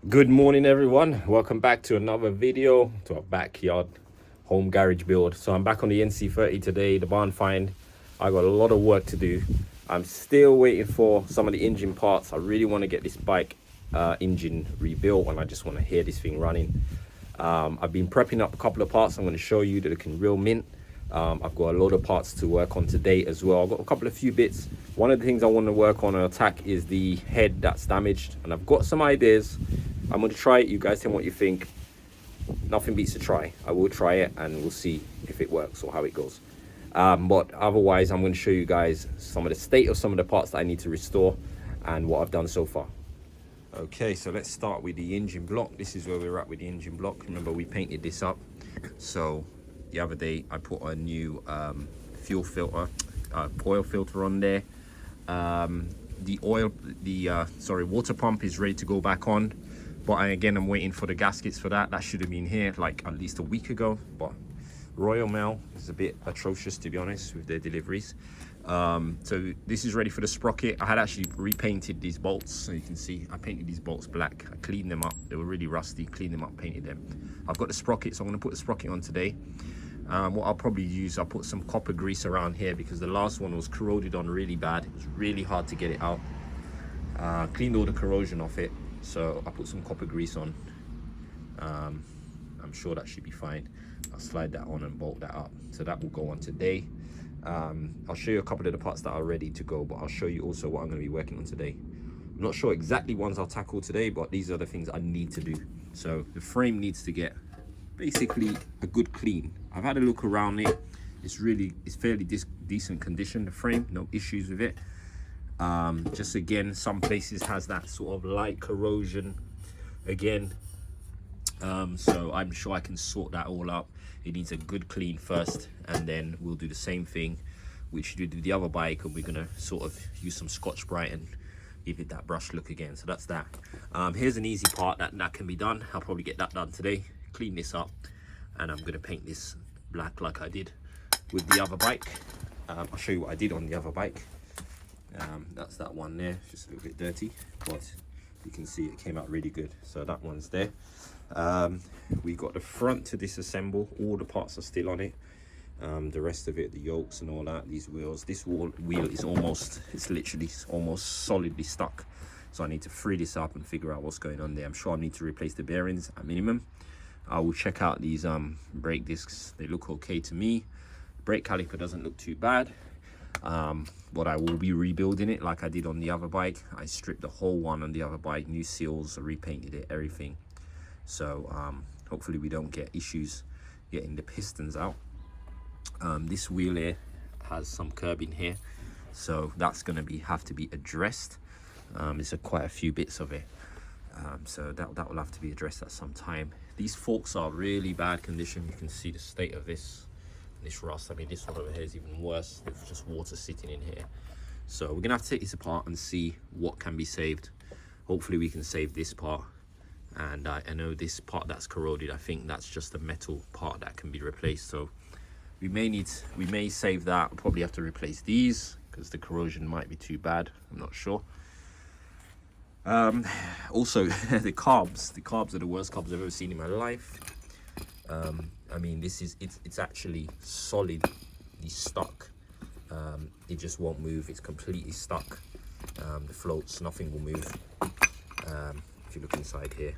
Good morning, everyone. Welcome back to another video to our backyard home garage build. So I'm back on the NC30 today, the barn find. I got a lot of work to do. I'm still waiting for some of the engine parts. I really want to get this bike engine rebuilt, and I just want to hear this thing running. I've been prepping up a couple of parts I'm going to show you that can real mint. I've got a lot of parts to work on today as well. I've got a couple of few bits. One of the things I want to work on and attack is the head that's damaged, and I've got some ideas. I'm going to try it. You guys tell me what you think. Nothing beats a try. I will try it and we'll see if it works or how it goes. But otherwise, I'm going to show you guys some of the state of some of the parts that I need to restore and what I've done so far. Okay, so let's start with the engine block. This is where we're at with the engine block. Remember, we painted this up. So the other day I put a new fuel filter, oil filter on there. The water pump is ready to go back on. But again, I'm waiting for the gaskets for that. That should have been here like at least a week ago. But Royal Mail is a bit atrocious, to be honest, with their deliveries. So this is ready for the sprocket. I had actually repainted these bolts. So you can see I painted these bolts black. I cleaned them up. They were really rusty. Cleaned them up, painted them. I've got the sprocket, so I'm going to put the sprocket on today. What I'll probably use, I'll put some copper grease around here because the last one was corroded on really bad. It was really hard to get it out. Cleaned all the corrosion off it. So I put some copper grease on. I'm sure that should be fine. I'll slide that on and bolt that up. So that will go on today. I'll show you a couple of the parts that are ready to go, but I'll show you also what I'm going to be working on today. I'm not sure exactly ones I'll tackle today, but these are the things I need to do. So the frame needs to get basically a good clean. I've had a look around it. It's fairly decent condition, the frame, no issues with it. Just again, some places has that sort of light corrosion again. So I'm sure I can sort that all out. It needs a good clean first, and then we'll do the same thing which we did with the other bike, and we're gonna sort of use some Scotch-Brite and give it that brush look again. So that's that. Here's an easy part that can be done. I'll probably get that done today. Clean this up, and I'm gonna paint this black like I did with the other bike. I'll show you what I did on the other bike. That's that one there, just a little bit dirty, but you can see it came out really good. So that one's there. We got the front to disassemble. All the parts are still on it. The rest of it, the yokes and all that, these wheels, this wheel is literally almost solidly stuck. So I need to free this up and figure out what's going on there. I'm sure I need to replace the bearings at minimum. I will check out these brake discs. They look okay to me. Brake caliper doesn't look too bad. But I will be rebuilding it like I did on the other bike. I stripped the whole one on the other bike, new seals, repainted it, everything. So hopefully we don't get issues getting the pistons out. This wheel here has some curbing here, so that's going to have to be addressed. There's quite a few bits of it, so that will have to be addressed at some time. These forks are really bad condition. You can see the state of this rust. I mean, this one over here is even worse. There's just water sitting in here. So we're gonna have to take this apart and see what can be saved. Hopefully we can save this part. And I know this part that's corroded, I think that's just a metal part that can be replaced. So we may save that. We'll probably have to replace these because the corrosion might be too bad. I'm not sure. Also the carbs are the worst carbs I've ever seen in my life. I mean, it's actually solidly stuck. It just won't move. It's completely stuck. The floats, nothing will move. If you look inside here,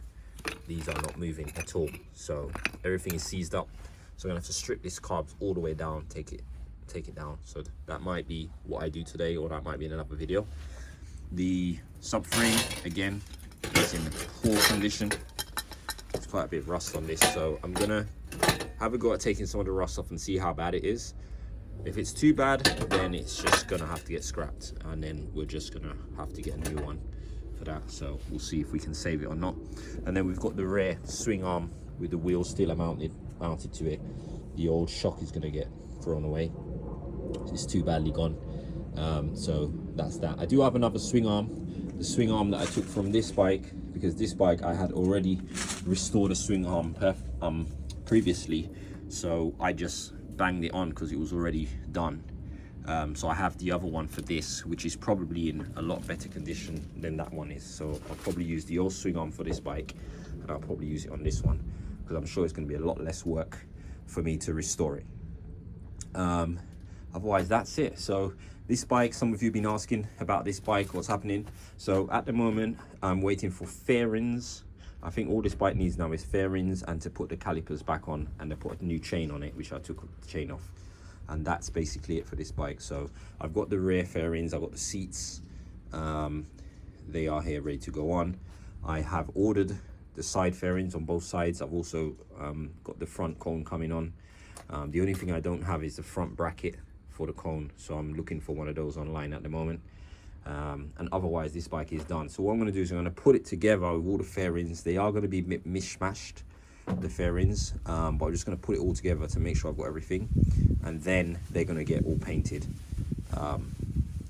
these are not moving at all. So everything is seized up. So I'm gonna have to strip this carbs all the way down, take it down. So that might be what I do today, or that might be in another video. The subframe again is in poor condition. It's quite a bit of rust on this, so I'm gonna have a go at taking some of the rust off and see how bad it is. If it's too bad, then it's just gonna have to get scrapped, and then we're just gonna have to get a new one for that. So we'll see if we can save it or not. And then we've got the rear swing arm with the wheels still mounted to it. The old shock is gonna get thrown away. It's too badly gone. So that's that. I do have another swing arm, the swing arm that I took from this bike, because this bike I had already restored a swing arm previously, so I just banged it on because it was already done. So I have the other one for this, which is probably in a lot better condition than that one is. So I'll probably use the old swing arm for this bike, and I'll probably use it on this one, because I'm sure it's going to be a lot less work for me to restore it. Otherwise, that's it. So this bike, some of you have been asking about this bike, what's happening. So at the moment, I'm waiting for fairings. I think all this bike needs now is fairings and to put the calipers back on, and to put a new chain on it, which I took the chain off. And that's basically it for this bike. So I've got the rear fairings, I've got the seats. They are here ready to go on. I have ordered the side fairings on both sides. I've also got the front cone coming on. The only thing I don't have is the front bracket for the cone, so I'm looking for one of those online at the moment. And otherwise this bike is done. So what I'm going to do is I'm going to put it together with all the fairings. They are going to be mishmashed, the fairings, but I'm just going to put it all together to make sure I've got everything, and then they're going to get all painted. I'm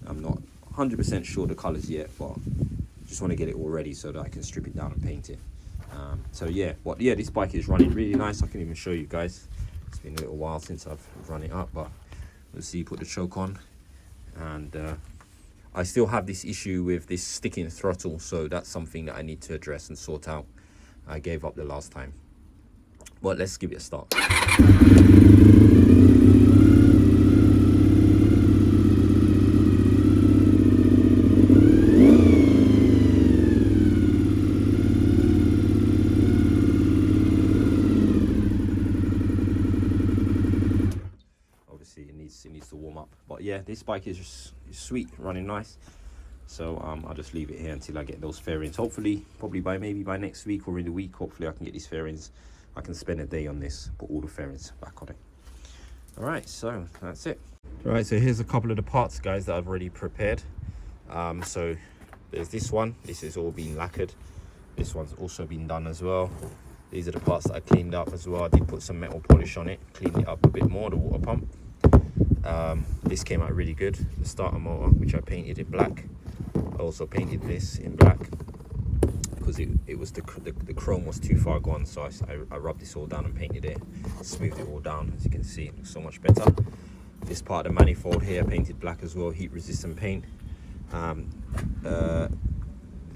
not 100% sure the colors yet, but just want to get it all ready so that I can strip it down and paint it. So yeah, this bike is running really nice. I can even show you guys. It's been a little while since I've run it up, but let's see, put the choke on, and I still have this issue with this sticking throttle, so that's something that I need to address and sort out. I gave up the last time, but let's give it a start. Obviously it needs to warm up, but yeah, this bike is just sweet, running nice. So I'll just leave it here until I get those fairings. Hopefully, probably maybe by next week or in the week, hopefully I can get these fairings. I can spend a day on this, put all the fairings back on it. All right, so that's it. All right, so here's a couple of the parts, guys, that I've already prepared. So there's this one. This is all been lacquered. This one's also been done as well. These are the parts that I cleaned up as well. I did put some metal polish on it, cleaned it up a bit more, the water pump. This came out really good. The starter motor, which I painted in black. I also painted this in black because it was the chrome was too far gone, so I rubbed this all down and painted it, smoothed it all down. As you can see, it looks so much better. This part of the manifold here I painted black as well, heat resistant paint.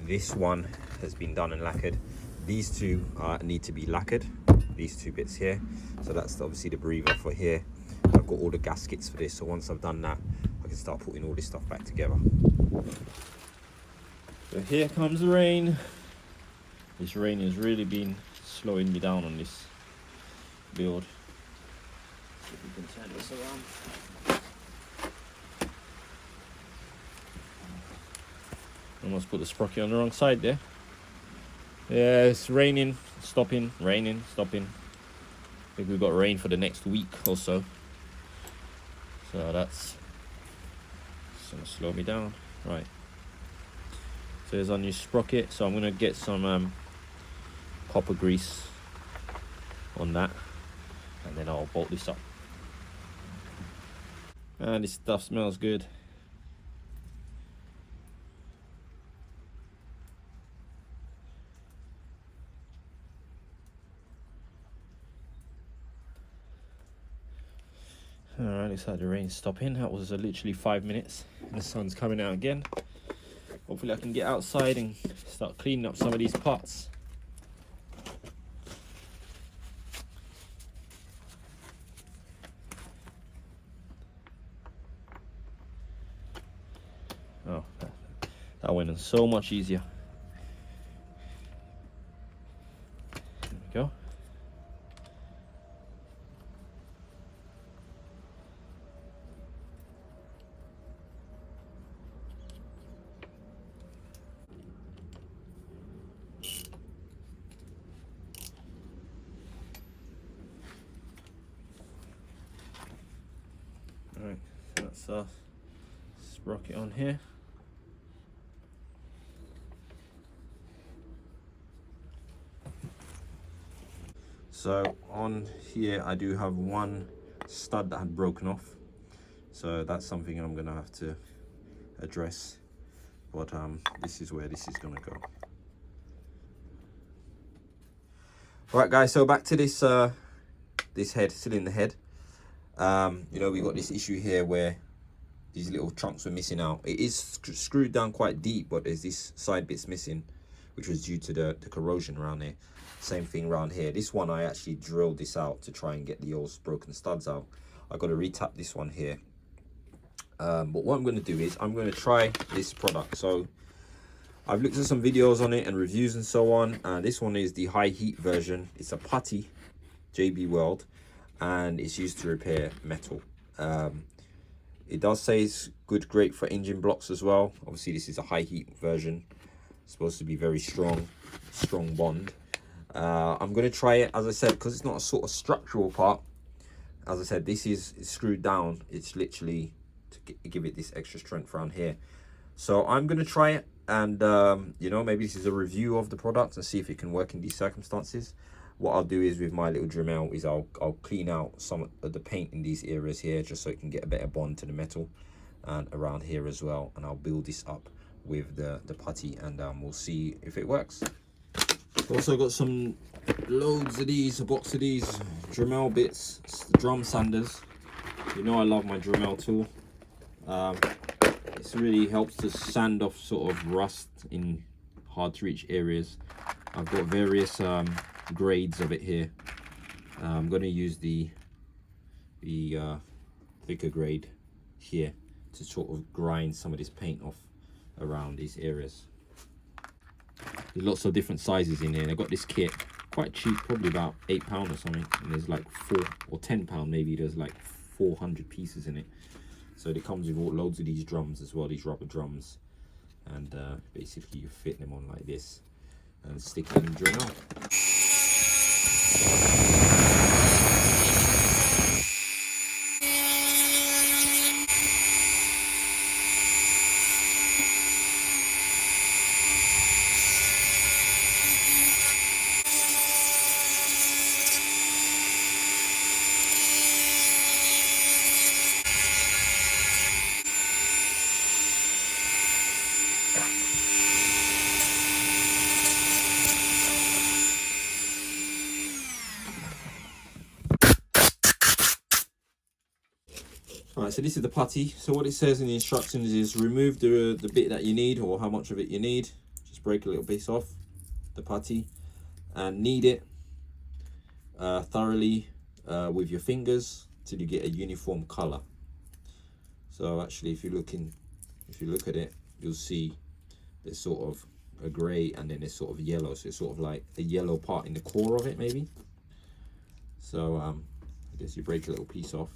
This one has been done and lacquered. These two need to be lacquered, these two bits here. So that's obviously the breather for here. I've got all the gaskets for this, so once I've done that, I can start putting all this stuff back together. So here comes the rain. This rain has really been slowing me down on this build. See if we can turn this around. Almost put the sprocket on the wrong side there. Yeah, it's raining, stopping, raining, stopping. I think we've got rain for the next week or so. So that's gonna slow me down. Right. So there's our new sprocket. So I'm gonna get some copper grease on that, and then I'll bolt this up. And this stuff smells good. Alright, looks like the rain's stopping. That was literally 5 minutes, and the sun's coming out again. Hopefully I can get outside and start cleaning up some of these parts. Oh, that went on so much easier. There we go. Alright, so that's our sprocket on here. So on here I do have one stud that had broken off, so that's something I'm gonna have to address, but this is where this is gonna go. Alright guys, so back to this this head, cylinder head. You know, we got this issue here where these little chunks were missing out. It is screwed down quite deep, but there's this side bits missing, which was due to the corrosion around there. Same thing around here. This one I actually drilled this out to try and get the old broken studs out. I got to retap this one here. But what I'm going to do is I'm going to try this product. So I've looked at some videos on it and reviews and so on. This one is the high heat version. It's a putty, JB Weld, and it's used to repair metal. It does say it's good, great for engine blocks as well. Obviously this is a high heat version. It's supposed to be very strong bond. I'm going to try it, as I said, because it's not a sort of structural part. As I said, this is screwed down. It's literally to give it this extra strength around here. So I'm going to try it, and you know, maybe this is a review of the product and see if it can work in these circumstances. What I'll do is with my little Dremel is I'll clean out some of the paint in these areas here, just so it can get a better bond to the metal, and around here as well. And I'll build this up with the putty, and we'll see if it works. Also got some loads of these, a box of these Dremel bits, drum sanders. You know I love my Dremel tool. This really helps to sand off sort of rust in hard to reach areas. I've got various grades of it here. I'm going to use the thicker grade here to sort of grind some of this paint off around these areas. There's lots of different sizes in here, and I got this kit quite cheap, probably about £8 or something, and there's like £4 or £10 maybe. There's like 400 pieces in it. So it comes with loads of these drums as well, these rubber drums, and basically you fit them on like this and stick them in the Dremel. Alright, so this is the putty. So what it says in the instructions is remove the bit that you need, or how much of it you need. Just break a little piece off the putty and knead it thoroughly with your fingers till you get a uniform color. So actually, if you look at it, you'll see there's sort of a gray and then there's sort of yellow. So it's sort of like the yellow part in the core of it, maybe. So I guess you break a little piece off.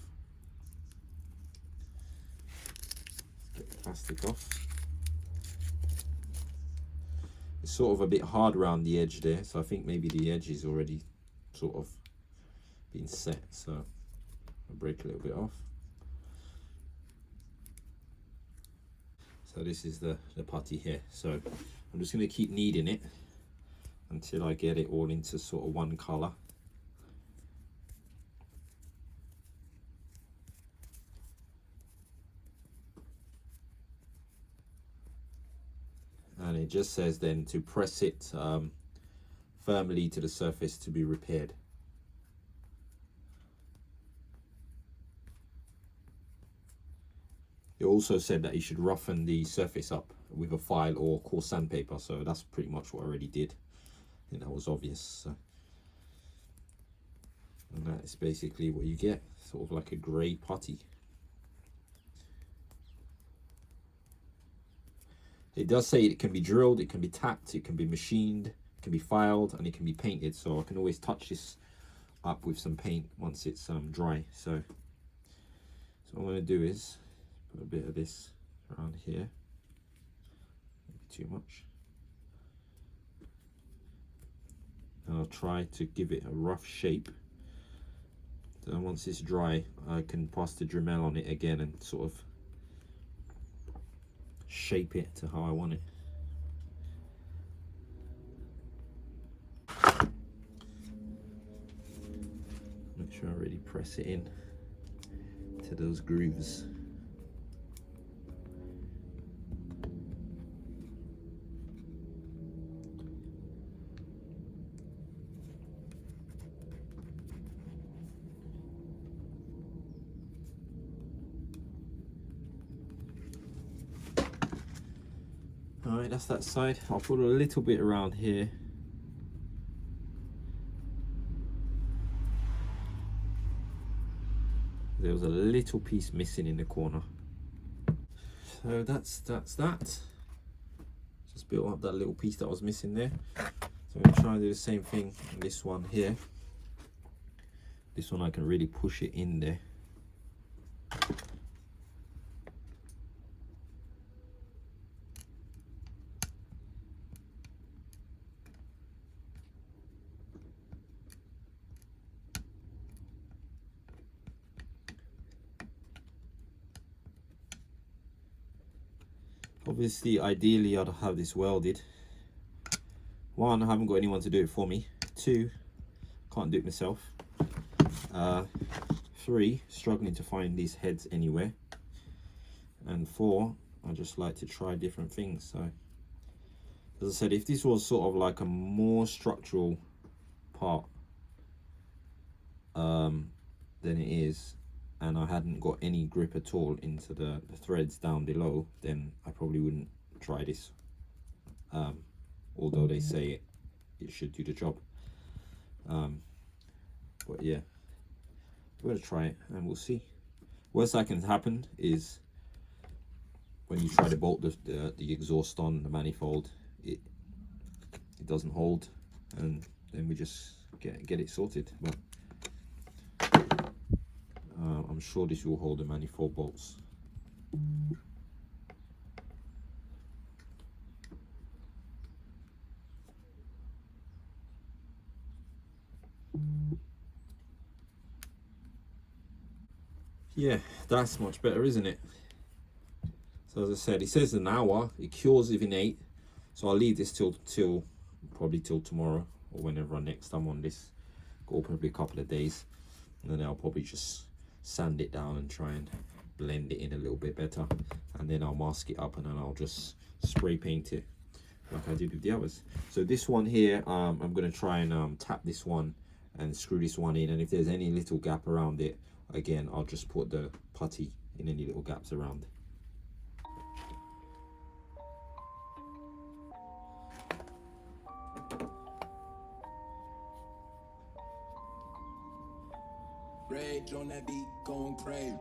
Get the plastic off. It's sort of a bit hard around the edge there, so I think maybe the edge is already sort of been set. So I'll break a little bit off. So this is the putty here. So I'm just going to keep kneading it until I get it all into sort of one color. And it just says then to press it firmly to the surface to be repaired. It also said that you should roughen the surface up with a file or coarse sandpaper, so that's pretty much what I already did. I think that was obvious. So. And that is basically what you get, sort of like a grey putty. It does say it can be drilled, it can be tapped, it can be machined, it can be filed, and it can be painted. So I can always touch this up with some paint once it's dry. So what I'm going to do is put a bit of this around here, maybe too much. And I'll try to give it a rough shape. So once it's dry, I can pass the Dremel on it again and sort of shape it to how I want it. Make sure I really press it in to those grooves. that's that side. I'll put a little bit around here. There was a little piece missing in the corner. So that's that. Just built up that little piece that was missing there. So I'm going to try and do the same thing in this one here. This one I can really push it in there. Obviously, ideally, I'd have this welded. One, I haven't got anyone to do it for me. Two, can't do it myself. Three, struggling to find these heads anywhere. And four, I just like to try different things. So, as I said, if this was sort of like a more structural part than it is, and I hadn't got any grip at all into the threads down below, then I probably wouldn't try this. Although they say it should do the job. But yeah, we're gonna try it and we'll see. Worst that can happen is when you try to bolt the exhaust on the manifold, it doesn't hold, and then we just get it sorted. But I'm sure this will hold the manifold bolts. Yeah, that's much better, isn't it? So as I said, it says an hour, it cures within 8. So I'll leave this till probably till tomorrow, or whenever next I'm on this. Go probably a couple of days, and then I'll probably just sand it down and try and blend it in a little bit better, and then I'll mask it up, and then I'll just spray paint it like I did with the others. So this one here, I'm going to try and tap this one and screw this one in, and if there's any little gap around it, again I'll just put the putty in any little gaps around. Rage on that beat, going crazy.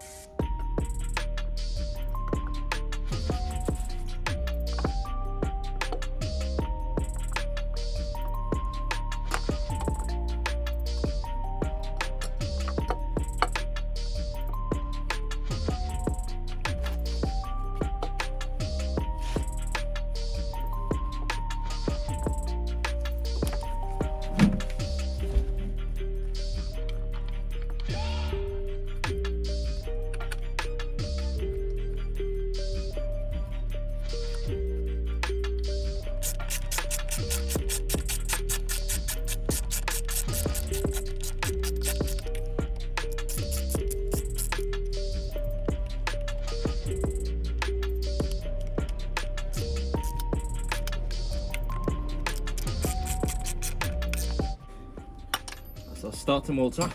So I'll start the motor.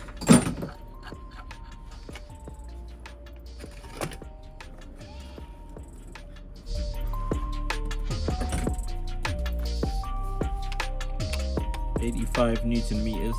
.85 Newton meters.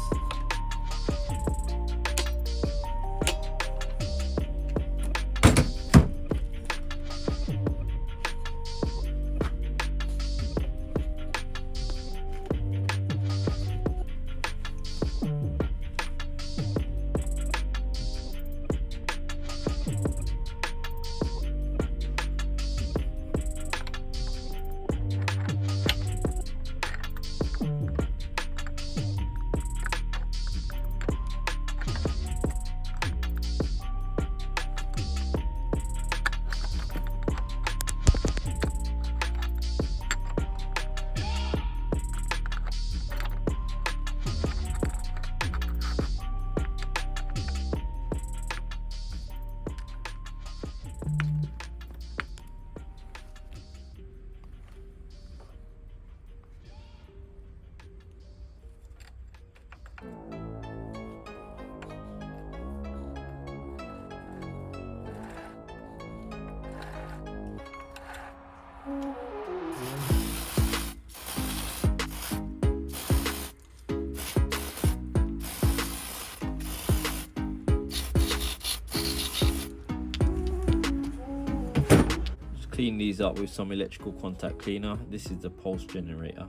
clean these up with some electrical contact cleaner. This is the pulse generator.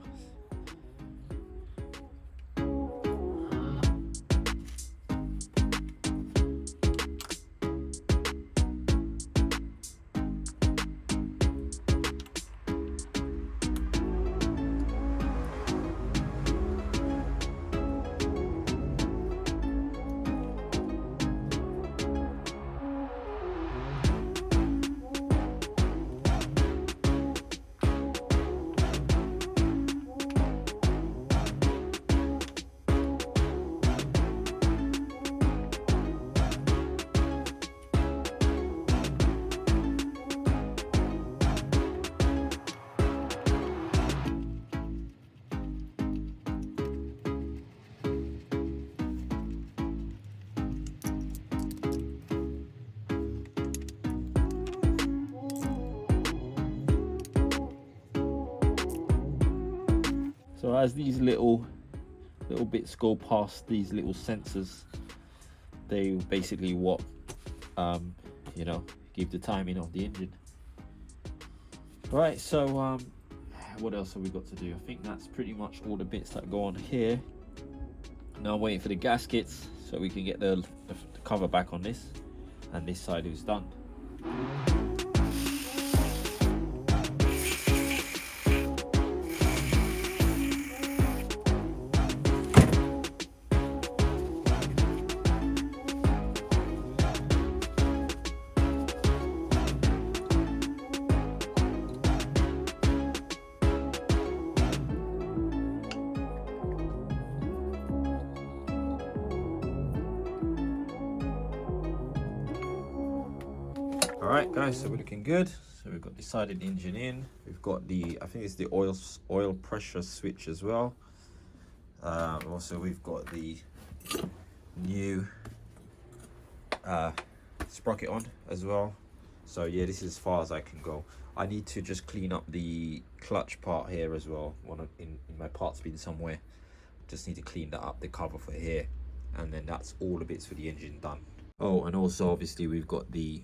So as these little bits go past these little sensors, they basically what you know, give the timing of the engine. Right, so what else have we got to do? I think that's pretty much all the bits that go on here. Now I'm waiting for the gaskets so we can get the cover back on this, and this side is done. Alright guys, so we're looking good. So we've got the side of the engine in. We've got the, I think it's the oil pressure switch as well. Also we've got the new sprocket on as well. So yeah, this is as far as I can go. I need to just clean up the clutch part here as well. In my parts bin somewhere. Just need to clean that up, the cover for here. And then that's all the bits for the engine done. Oh, and also obviously we've got the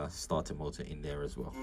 starter motor in there as well.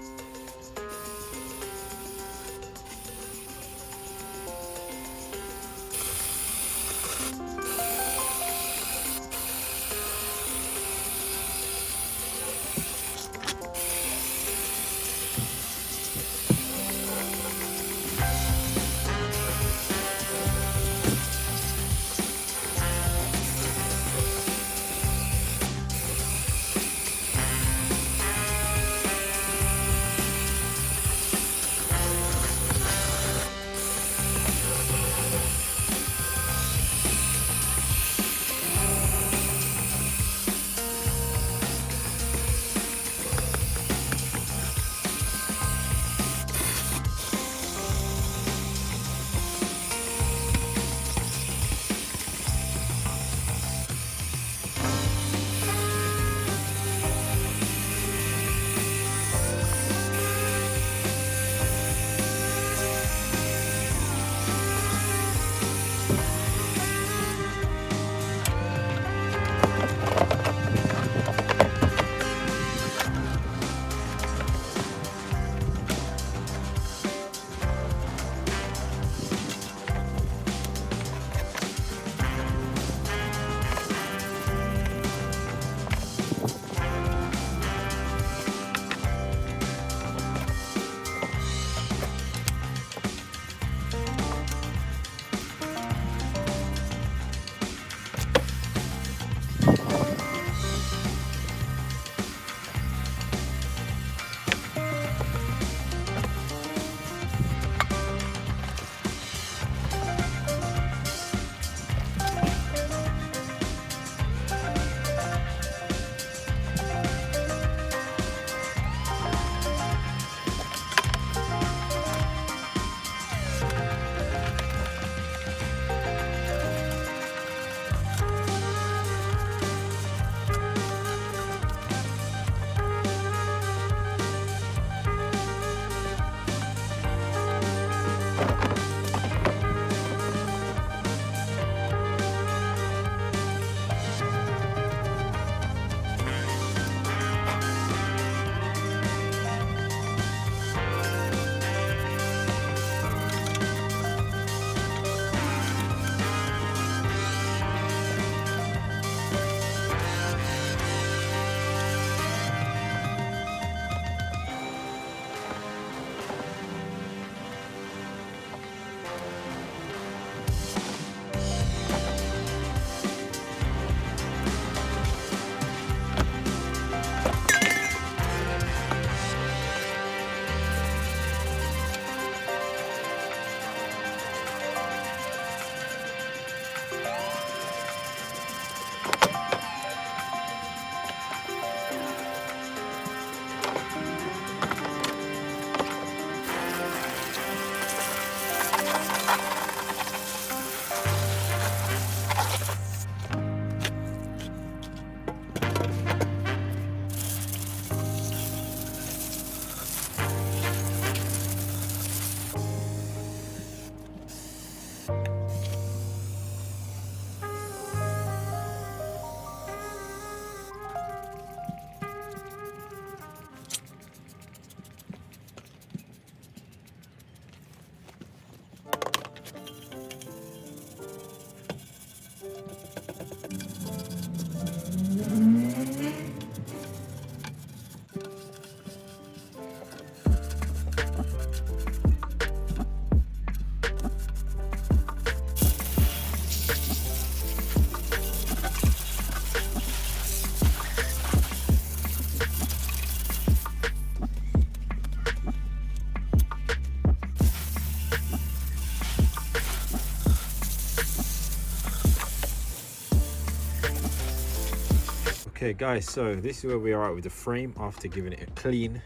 Okay guys, so this is where we are at with the frame after giving it a clean.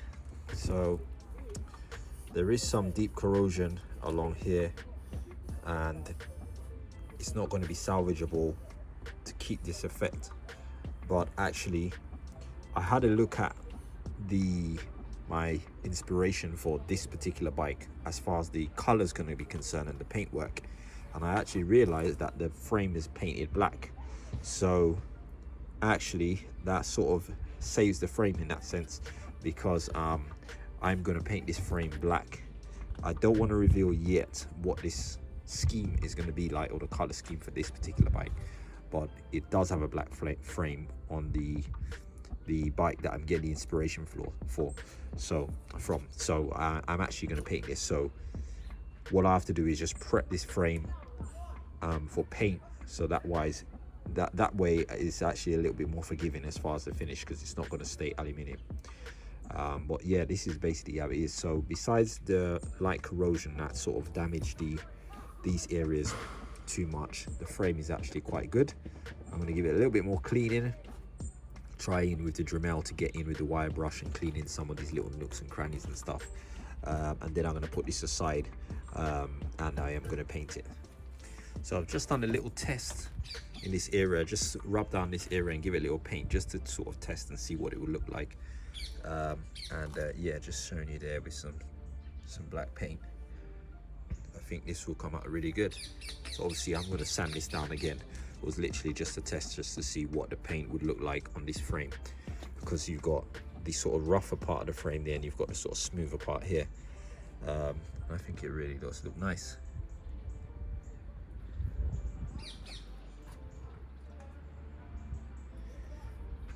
So there is some deep corrosion along here, and it's not going to be salvageable to keep this effect. But actually, I had a look at my inspiration for this particular bike as far as the color is going to be concerned and the paintwork, and I actually realized that the frame is painted black. So actually that sort of saves the frame in that sense, because I'm going to paint this frame black. I don't want to reveal yet what this scheme is going to be like, or the color scheme for this particular bike, but it does have a black frame on the bike that I'm getting the inspiration for. So I'm actually going to paint this. So what I have to do is just prep this frame for paint, so that way it's actually a little bit more forgiving as far as the finish, because it's not going to stay aluminium. But yeah, this is basically how it is. So besides the light corrosion that sort of damaged these areas too much, the frame is actually quite good. I'm going to give it a little bit more cleaning, try in with the Dremel to get in with the wire brush and clean in some of these little nooks and crannies and stuff, and then I'm going to put this aside, and I am going to paint it. So I've just done a little test in this area, just rub down this area and give it a little paint just to sort of test and see what it would look like. Yeah, just showing you there with some black paint. I think this will come out really good. So obviously I'm going to sand this down again. It was literally just a test just to see what the paint would look like on this frame, because you've got the sort of rougher part of the frame there and you've got the sort of smoother part here. I think it really does look nice.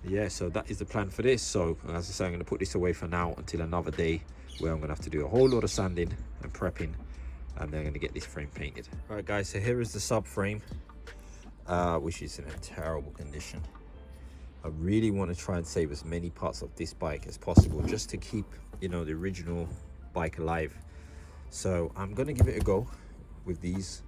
Yeah, so that is the plan for this. So as I say, I'm going to put this away for now until another day where I'm going to have to do a whole lot of sanding and prepping, and then I'm going to get this frame painted. All right guys, so here is the subframe, which is in a terrible condition. I really want to try and save as many parts of this bike as possible just to keep, you know, the original bike alive. So I'm going to give it a go with these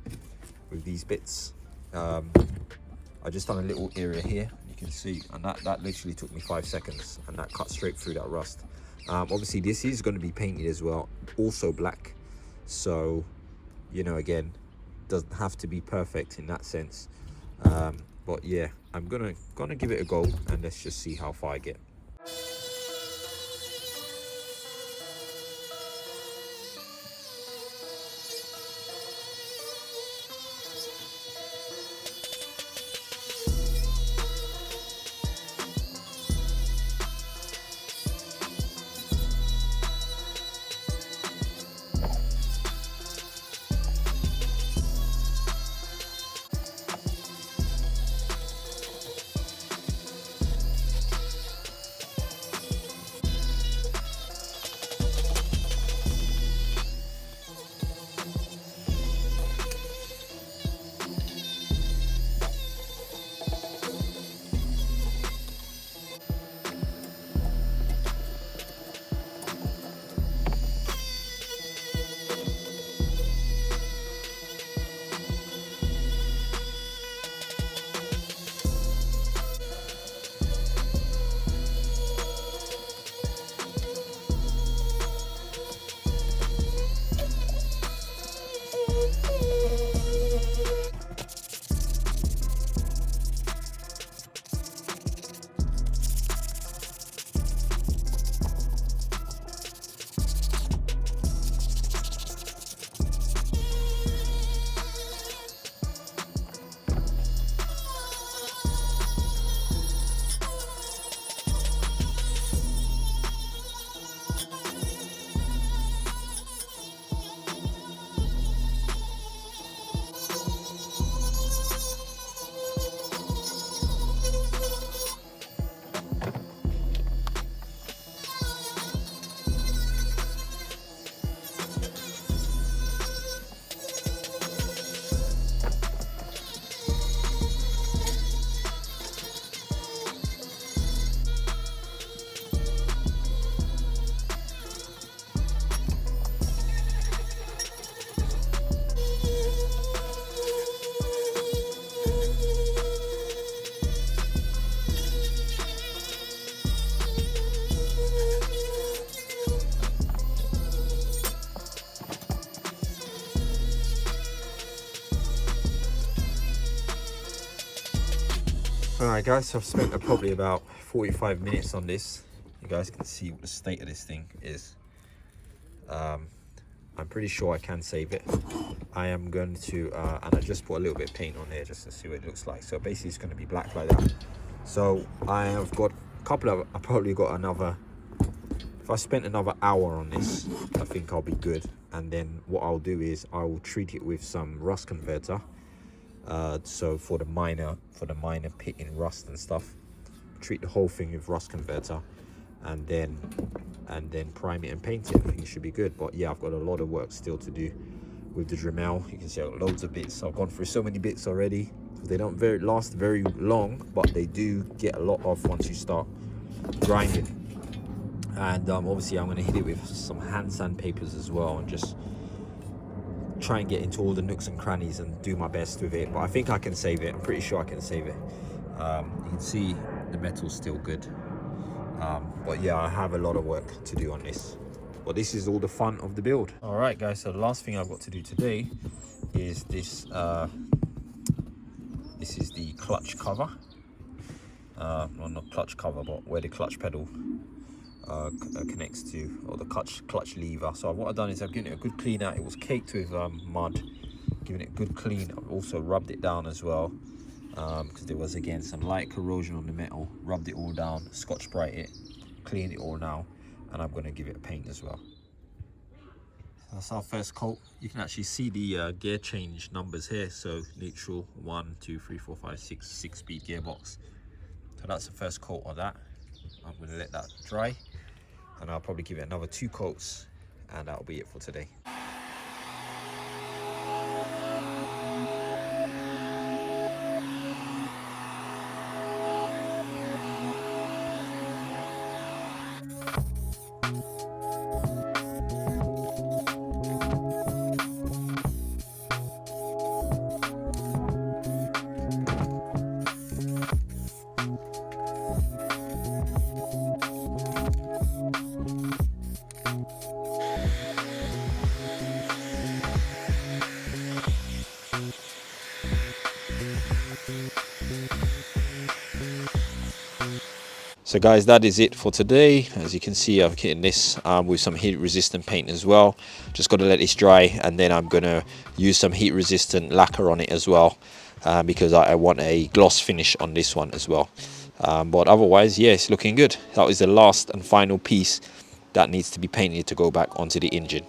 bits. I just done a little area here, you can see, and that literally took me 5 seconds, and that cut straight through that rust. Obviously this is going to be painted as well, also black, so you know, again, doesn't have to be perfect in that sense, but yeah, I'm gonna give it a go, and let's just see how far I get. Alright guys, so I've spent probably about 45 minutes on this. You guys can see what the state of this thing is. I'm pretty sure I can save it. I am going to, and I just put a little bit of paint on there just to see what it looks like. So basically it's going to be black like that. So I have got a couple of, I probably got another, if I spent another hour on this, I think I'll be good. And then what I'll do is I will treat it with some rust converter. So for the minor pitting rust and stuff, treat the whole thing with rust converter, and then prime it and paint it. I think it should be good. But yeah, I've got a lot of work still to do with the Dremel. You can see I've got loads of bits. I've gone through so many bits already. They don't last very long, but they do get a lot off once you start grinding. And obviously I'm going to hit it with some hand sandpapers as well, and just try and get into all the nooks and crannies and do my best with it. But I think I can save it. I'm pretty sure I can save it. You can see the metal's still good. But yeah, I have a lot of work to do on this. But this is all the fun of the build. All right, guys. So the last thing I've got to do today is this. This is the clutch cover. Well, not clutch cover, but where the clutch pedal connects to, or the clutch lever. So what I've done is I've given it a good clean out. It was caked with mud. Giving it a good clean. I've also rubbed it down as well, because there was again some light corrosion on the metal. Rubbed it all down, Scotch-Brite it, cleaned it all now, and I'm going to give it a paint as well. So that's our first coat. You can actually see the gear change numbers here. So neutral, 1, 2, 3, 4, 5, 6 speed gearbox. So that's the first coat of that. I'm going to let that dry, and I'll probably give it another 2 coats, and that'll be it for today. So guys, that is it for today. As you can see, I've kitted this with some heat resistant paint as well. Just got to let this dry, and then I'm going to use some heat resistant lacquer on it as well, because I want a gloss finish on this one as well. But otherwise, yeah, it's looking good. That was the last and final piece that needs to be painted to go back onto the engine.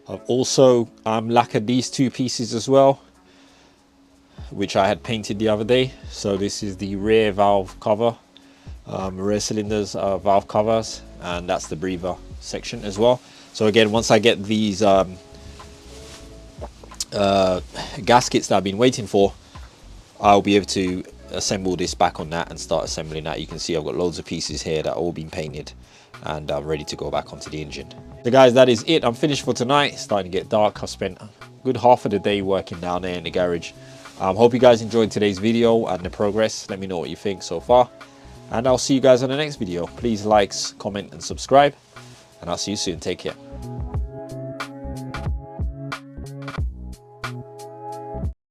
I've also lacquered these 2 pieces as well, which I had painted the other day. So this is the rear valve cover, rear cylinders valve covers, and that's the breather section as well. So again, once I get these gaskets that I've been waiting for, I'll be able to assemble this back on that and start assembling that. You can see I've got loads of pieces here that are all been painted, and I'm ready to go back onto the engine. So guys, that is it. I'm finished for tonight. It's starting to get dark. I've spent a good half of the day working down there in the garage. Hope you guys enjoyed today's video and the progress. Let me know what you think so far, and I'll see you guys on the next video. Please like, comment and subscribe, and I'll see you soon. Take care.